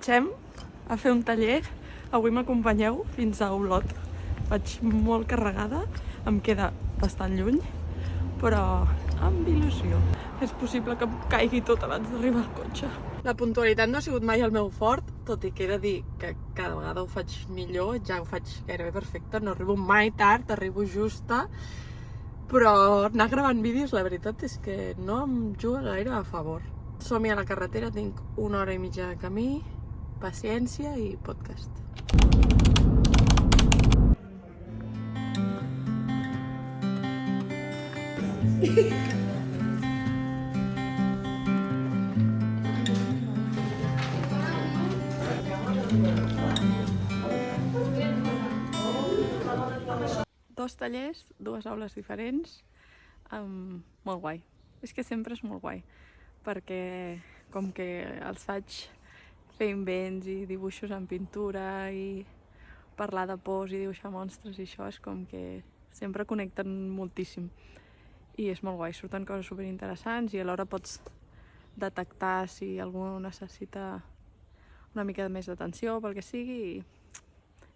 Marxem a fer un taller. Avui m'acompanyeu fins a Olot. Vaig molt carregada, em queda bastant lluny, però amb il·lusió. És possible que em caigui tot abans d'arribar al cotxe. La puntualitat no ha sigut mai el meu fort, tot i que he de dir que cada vegada ho faig millor, ja ho faig gairebé perfecte, no arribo mai tard, arribo justa, però anar gravant vídeos la veritat és que no em juga gaire a favor. Som-hi a la carretera, tinc 1 hora i mitja de camí, paciència i podcast. Dos tallers, 2 aules diferents, molt guai. És que sempre és molt guai, perquè com que els faig fer invents i dibuixos en pintura i parlar de pors i dibuixar monstres i això és com que sempre connecten moltíssim. I és molt guai, surten coses superinteressants i alhora pots detectar si algú necessita una mica més d'atenció pel que sigui i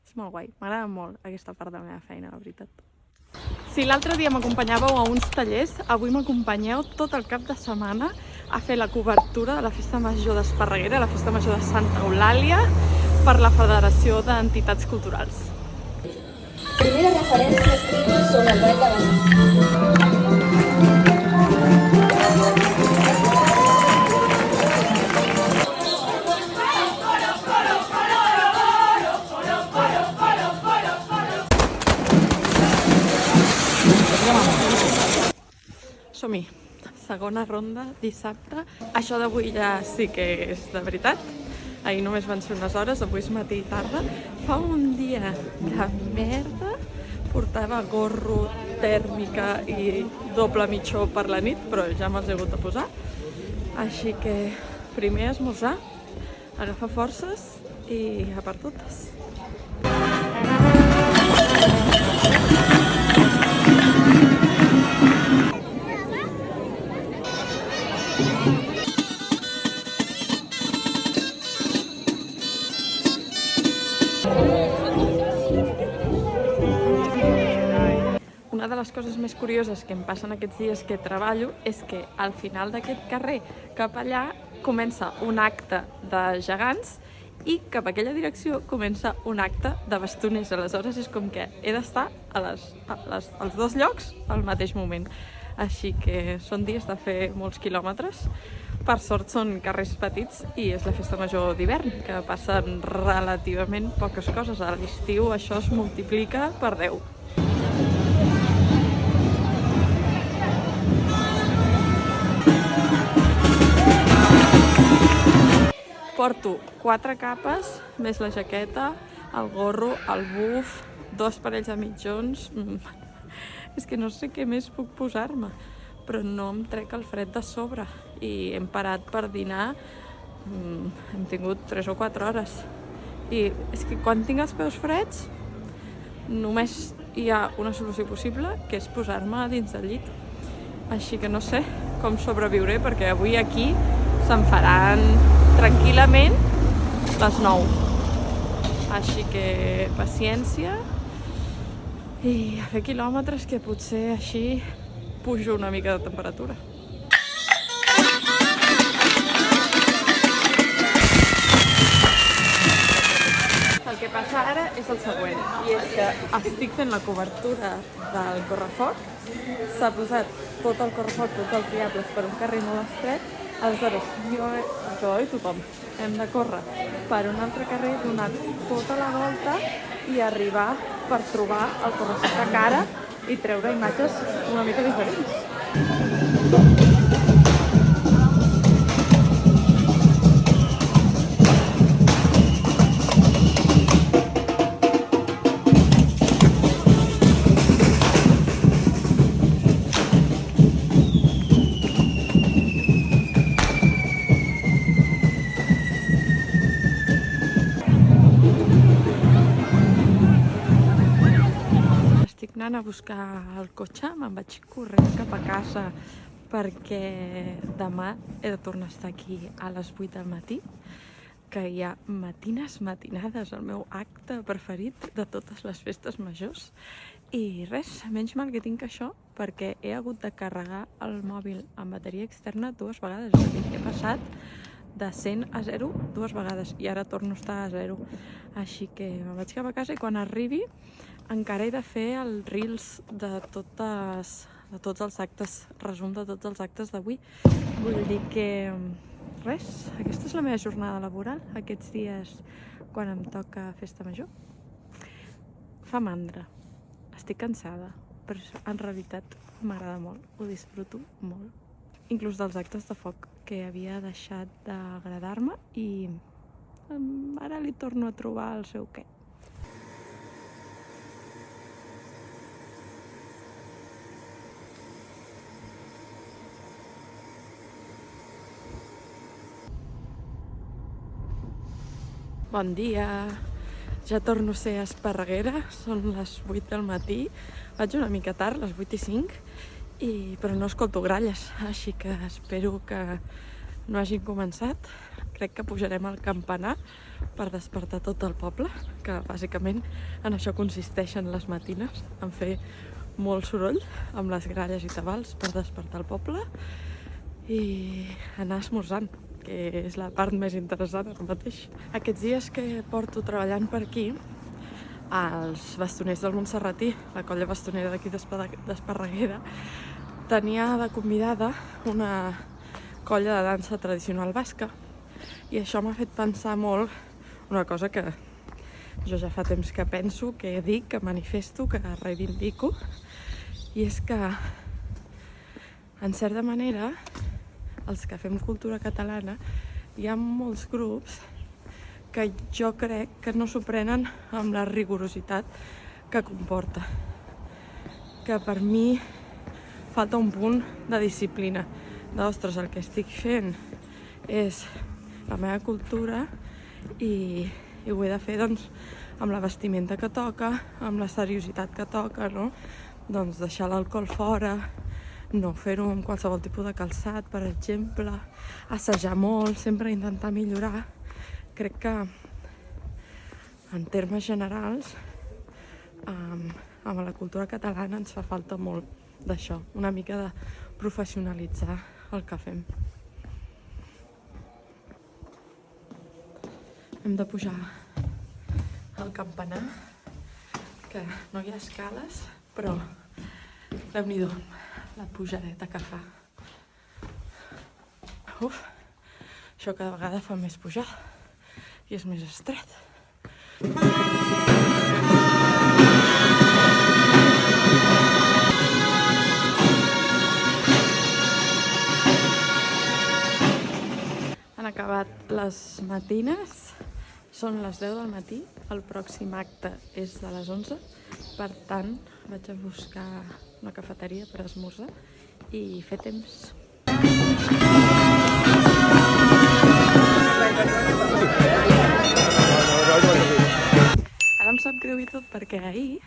és molt guai. M'agrada molt aquesta part de la meva feina, la veritat. Si l'altre dia m'acompanyàveu a uns tallers, avui m'acompanyeu tot el cap de setmana a fer la cobertura de la Festa Major d'Esparreguera, la Festa Major de Santa Eulàlia, per la Federació d'Entitats Culturals. Primera referència escrita sobre el dret de la Som-hi. Segona ronda, dissabte. Això d'avui ja sí que és de veritat. Ahir només van ser unes hores, avui és matí i tarda. Fa un dia de merda. Portava gorro, tèrmica i doble mitjó per la nit, però ja me'ls he hagut de posar. Així que primer esmorzar, agafar forces i a per totes. Una de les coses més curioses que em passen aquests dies que treballo és que al final d'aquest carrer cap allà comença un acte de gegants i cap a aquella direcció comença un acte de bastoners. Aleshores és com que he d'estar als 2 llocs al mateix moment. Així que són dies de fer molts quilòmetres. Per sort són carrers petits i és la festa major d'hivern, que passen relativament poques coses. A l'estiu això es multiplica per 10. Porto 4 capes, més la jaqueta, el gorro, el buf, 2 parells de mitjons. És que no sé què més puc posar-me, però no em trec el fred de sobre. I hem parat per dinar, hem tingut 3 o 4 hores. I és que quan tinc els peus freds, només hi ha una solució possible, que és posar-me dins del llit. Així que no sé com sobreviuré, perquè avui aquí se'n faran tranquil·lament les 9. Així que paciència i a fer quilòmetres, que potser així pujo una mica de temperatura. El que passa ara és el següent, i és que estic fent la cobertura del correfoc, s'ha posat tot el correfoc, tots els diables per un carrer molt estret, aleshores jo i tothom hem de córrer per un altre carrer, donar tota la volta i arribar per trobar el correfoc de cara i treure imatges una mica diferents. Anant a buscar el cotxe, me'n vaig corrent cap a casa perquè demà he de tornar a estar aquí a les 8 del matí. que hi ha matinades, el meu acte preferit de totes les festes majors. I res, menys mal que tinc això, perquè he hagut de carregar el mòbil amb bateria externa 2 vegades. És a dir, he passat de 100 a 0 2 vegades i ara torno a estar a 0. Així que me'n vaig cap a casa i quan arribi encara he de fer el reels de tots els actes, resum de tots els actes d'avui. Vull dir que res, aquesta és la meva jornada laboral, aquests dies quan em toca festa major. Fa mandra, estic cansada, però en realitat m'agrada molt, ho disfruto molt. Inclús dels actes de foc, que havia deixat d'agradar-me i ara li torno a trobar el seu què. Bon dia! Ja torno a ser a Esparreguera, són les 8 del matí. Vaig una mica tard, les 8:05, però no escolto gralles, així que espero que no hagin començat. Crec que pujarem al campanar per despertar tot el poble, que bàsicament en això consisteixen les matines, en fer molt soroll amb les gralles i tabals per despertar el poble i anar esmorzant, que és la part més interessant ara mateix. Aquests dies que porto treballant per aquí, els bastoners del Montserratí, la colla bastonera d'aquí d'Esparreguera, tenia de convidada una colla de dansa tradicional basca i això m'ha fet pensar molt una cosa que jo ja fa temps que penso, que dic, que manifesto, que reivindico, i és que en certa manera els que fem cultura catalana hi ha molts grups que jo crec que no s'ho prenen amb la rigorositat que comporta, que per mi falta un punt de disciplina, d'ostres, el que estic fent és la meva cultura i ho he de fer doncs amb la vestimenta que toca, amb la seriositat que toca, no? Doncs deixar l'alcohol fora, no fer-ho amb qualsevol tipus de calçat, per exemple, assajar molt, sempre intentar millorar. Crec que en termes generals amb la cultura catalana ens fa falta molt d'això, una mica de professionalitzar el que fem. Hem de pujar al campanar, que no hi ha escales, però déu-n'hi-do, la pujadeta que fa. Uf, això cada vegada fa més pujada i és més estret. Han acabat les matines, són les 10 del matí, el pròxim acte és de les 11, per tant vaig a buscar una cafeteria per esmorzar i fer temps. Ara em sap greu i tot perquè ahir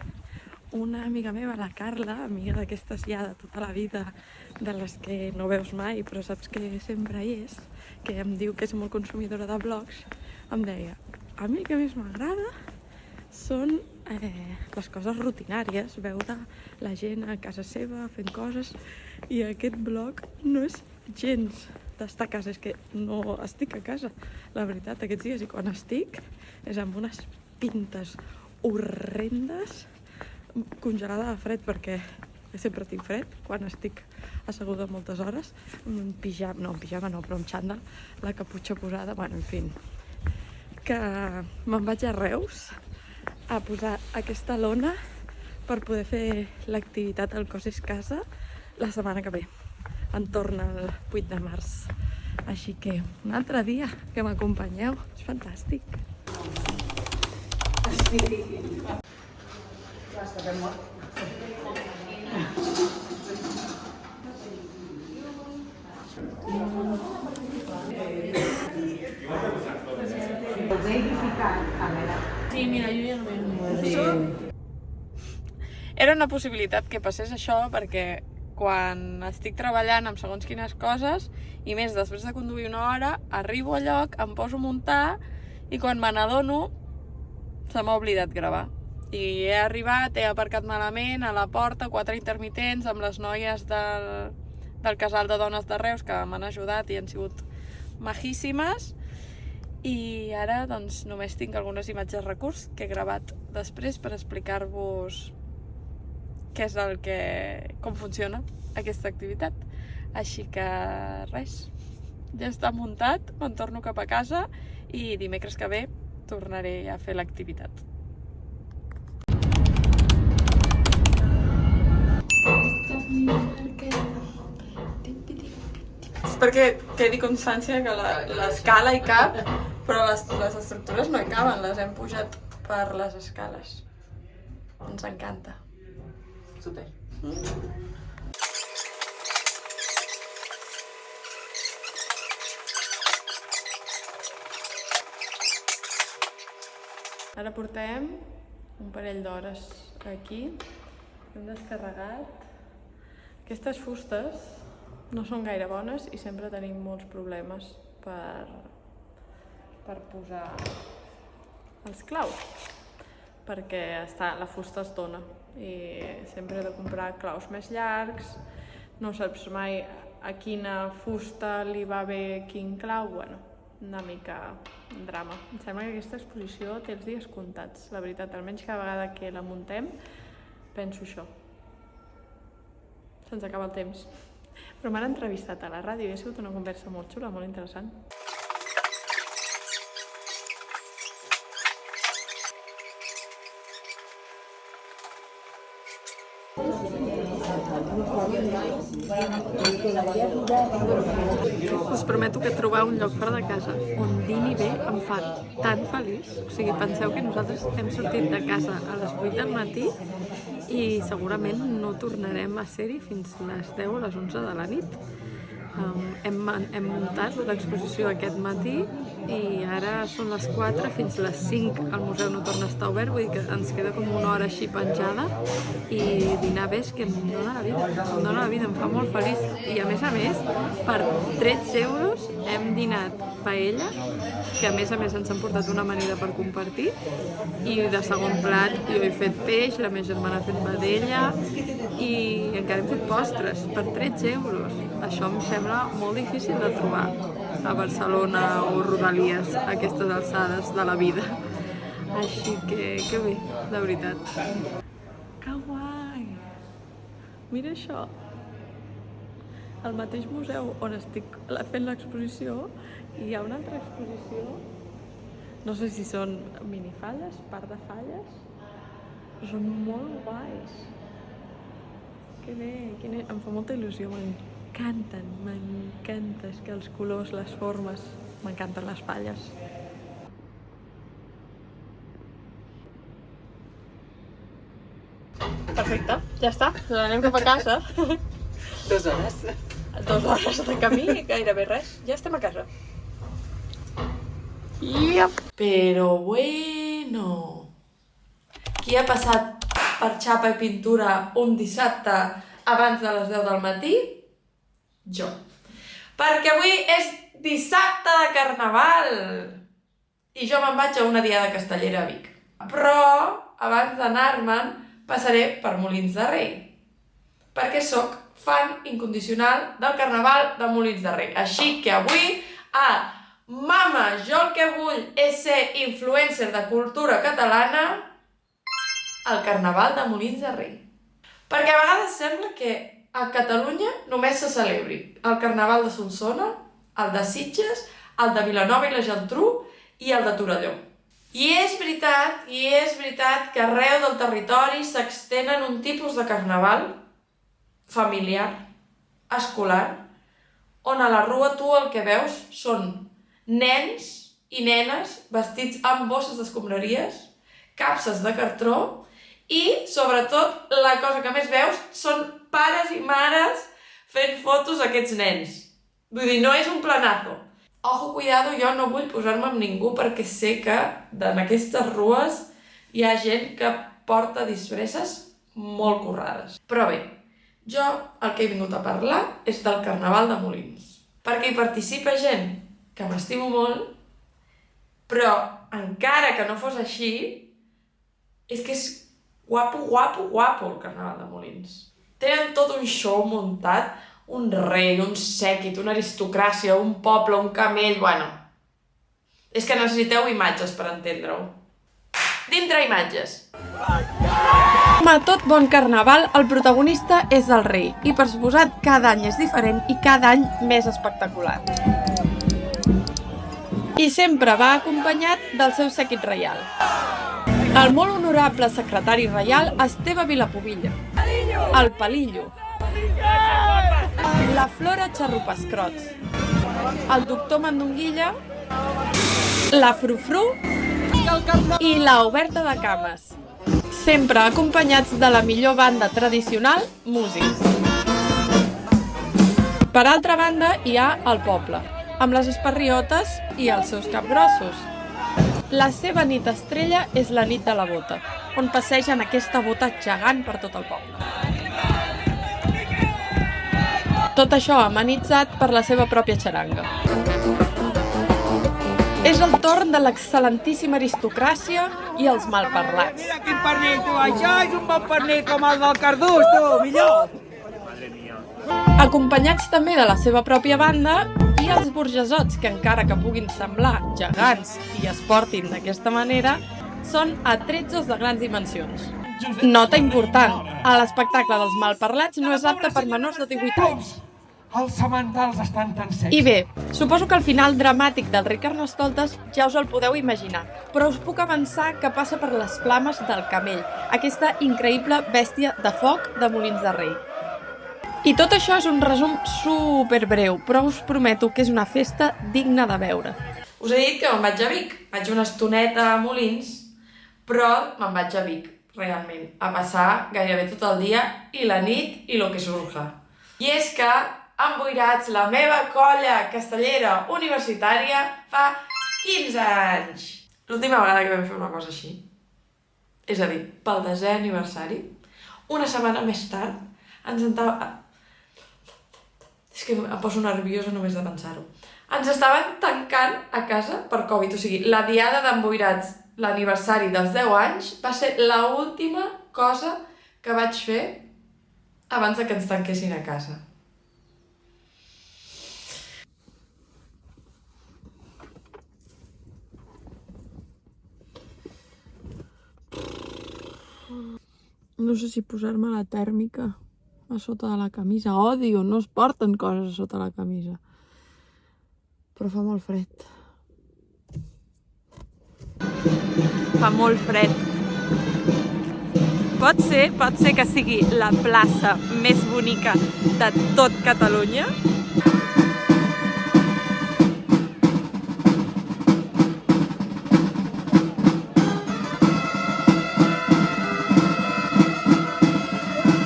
una amiga meva, la Carla, amiga d'aquestes ja de tota la vida, de les que no veus mai però saps que sempre hi és, que em diu que és molt consumidora de blogs, em deia: a mi el que més m'agrada són les coses rutinàries, veure la gent a casa seva fent coses, i aquest blog no és gens d'estar a casa, és que no estic a casa, la veritat, aquests dies, i quan estic és amb unes pintes horrendes, congelada de fred, perquè sempre tinc fred quan estic asseguda moltes hores, amb un pijama, però amb xandall, la caputxa posada, bueno, en fi, que me'n vaig a Reus a posar aquesta lona per poder fer l'activitat al Cos és Casa la setmana que ve, entorn al 8 de març. Així que un altre dia que m'acompanyeu, és fantàstic. Sí, mira, jo ja no veig. Era una possibilitat que passés això perquè quan estic treballant amb segons quines coses, i més després de conduir una hora, arribo a lloc, em poso a muntar i quan me n'adono se m'ha oblidat gravar. I he arribat, he aparcat malament a la porta, 4 intermitents amb les noies del casal de dones de Reus que m'han ajudat i han sigut majíssimes. I ara doncs només tinc algunes imatges recurs que he gravat després per explicar-vos què és com funciona aquesta activitat. Així que res, ja està muntat, me'n torno cap a casa i dimecres que ve tornaré a fer l'activitat. És perquè quedi constància que l'escala hi cap, però les estructures no hi caben, les hem pujat per les escales. Ens encanta. Super. Ara portem un parell d'hores aquí, hem descarregat. Aquestes fustes no són gaire bones i sempre tenim molts problemes per posar els claus, perquè la fusta es dona i sempre he de comprar claus més llargs, no saps mai a quina fusta li va bé quin clau, bueno, una mica drama. Em sembla que aquesta exposició té els dies comptats, la veritat, almenys cada vegada que la muntem penso això. Se'ns acaba el temps. Però m'han entrevistat a la ràdio i ha sigut una conversa molt xula, molt interessant. Us prometo que trobar un lloc fora de casa on dini bé em fa tan feliç. O sigui, penseu que nosaltres hem sortit de casa a les 8 del matí i segurament no tornarem a ser-hi fins les 10 o les 11 de la nit. Hem muntat l'exposició aquest matí i ara són les 4, fins les 5 el museu no torna a estar obert, vull dir que ens queda com una hora així penjada i dinar bé és que em dóna la vida, em fa molt feliç. I a més, per 13 euros hem dinat paella, que a més ens han portat una amanida per compartir, i de segon plat jo he fet peix, la meva germana ha fet vedella i encara hem fet postres per 13 euros. Això em sembla molt difícil de trobar a Barcelona o Rodalies a aquestes alçades de la vida. Així que bé, de veritat. Que guai! Mira això! Al mateix museu on estic fent l'exposició hi ha una altra exposició. No sé si són minifalles, part de falles, però són molt guais. Que bé, em fa molta il·lusió, m'encanta, és que els colors, les formes, m'encanten les falles. Perfecte, ja està, anem cap a casa. 2 hores. 2 hores de camí, gairebé res, ja estem a casa. Yep. Pero bueno, qui ha passat per xapa i pintura un dissabte abans de les 10 del matí? Jo. Perquè avui és dissabte de Carnaval i jo me'n vaig a una diada castellera a Vic. Però abans d'anar-me'n passaré per Molins de Rei, perquè sóc fan incondicional del Carnaval de Molins de Rei. Així que avui Mama, jo el que vull és ser influencer de cultura catalana al Carnaval de Molins de Rei. Perquè a vegades sembla que a Catalunya només se celebri el Carnaval de Solsona, el de Sitges, el de Vilanova i la Geltrú i el de Torelló. I és veritat que arreu del territori s'extenen un tipus de carnaval familiar, escolar, on a la rua tu el que veus són nens i nenes vestits amb bosses d'escombraries, capses de cartró i, sobretot, la cosa que més veus són pares i mares fent fotos a aquests nens. Vull dir, no és un planazo. Ojo, cuidado, jo no vull posar-me amb ningú perquè sé que en aquestes rues hi ha gent que porta disfresses molt currades. Però bé, jo el que he vingut a parlar és del Carnaval de Molins. Perquè hi participa gent que m'estimo molt Però, encara que no fos així, és que és guapo, guapo, guapo el Carnaval de Molins. Tenen tot un show muntat, un rei, un sèquit, una aristocràcia, un poble, un camell, bueno... És que necessiteu imatges per entendre-ho. Dintre imatges. Com a tot bon carnaval, el protagonista és el rei, i per suposat cada any és diferent i cada any més espectacular. I sempre va acompanyat del seu séquit reial. El molt honorable secretari reial Esteve Vilapubilla, el Palillo, la Flora Xarrupescrots, el doctor Mandonguilla, la Frufru i la Oberta de Cames, sempre acompanyats de la millor banda tradicional, músics. Per altra banda, hi ha el poble, amb les esparriotes i els seus capgrossos. La seva nit estrella és la nit de la bota, on passegen aquesta bota gegant per tot el poble. Tot això amenitzat per la seva pròpia xaranga. És el torn de l'excel·lentíssima aristocràcia i els malparlats. Mira quin pernil, tu! Això és un bon pernil com el del Cardús, tu! Millor! Acompanyats també de la seva pròpia banda i els burgesots, que encara que puguin semblar gegants i es portin d'aquesta manera, són atrezzos de grans dimensions. Nota important, l'espectacle dels malparlats no és apte per menors de 18 anys. Els sementals estan tan secs. I bé, suposo que el final dramàtic del rei Carnestoltes ja us el podeu imaginar, però us puc avançar que passa per les flames del camell, aquesta increïble bèstia de foc de Molins de Rei. I tot això és un resum superbreu, però us prometo que és una festa digna de veure. Us he dit que me'n vaig a Vic. Vaig una estoneta a Molins, però me'n vaig a Vic, realment, a passar gairebé tot el dia i la nit i lo que surja. I és que Emboirats, la meva colla castellera universitària, fa 15 anys. L'última vegada que vam fer una cosa així, és a dir, pel 10è aniversari, una setmana més tard, ens estava... És que em poso nerviosa només de pensar-ho. Ens estaven tancant a casa per Covid, o sigui, la diada d'Emboirats, l'aniversari dels 10 anys, va ser l'última cosa que vaig fer abans que ens tanquessin a casa. No sé si posar-me la tèrmica a sota de la camisa. Odio, no es porten coses a sota la camisa. Però fa molt fred. Fa molt fred. Pot ser que sigui la plaça més bonica de tot Catalunya?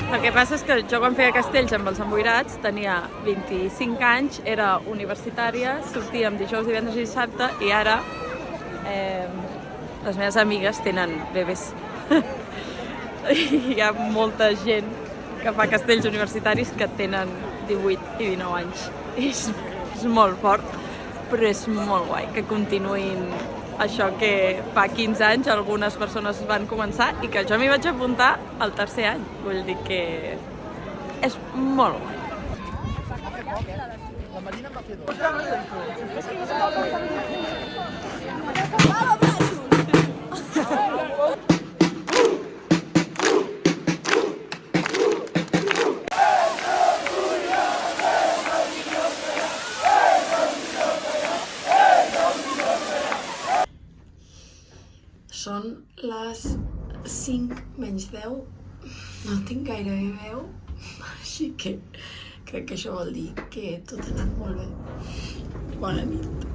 El que passa és que jo quan feia castells amb els Emboirats tenia 25 anys, era universitària, sortíem dijous, divendres i dissabte i ara les meves amigues tenen bebès. Hi ha molta gent que fa castells universitaris que tenen 18 i 19 anys. És molt fort, però és molt guai que continuïn això que fa 15 anys algunes persones van començar i que jo m'hi vaig apuntar al 3è any. Vull dir que és molt guai. Són les 5 menys 10, no tinc gaire bé veu, així que crec que això vol dir que tot ha anat molt bé. Bona nit.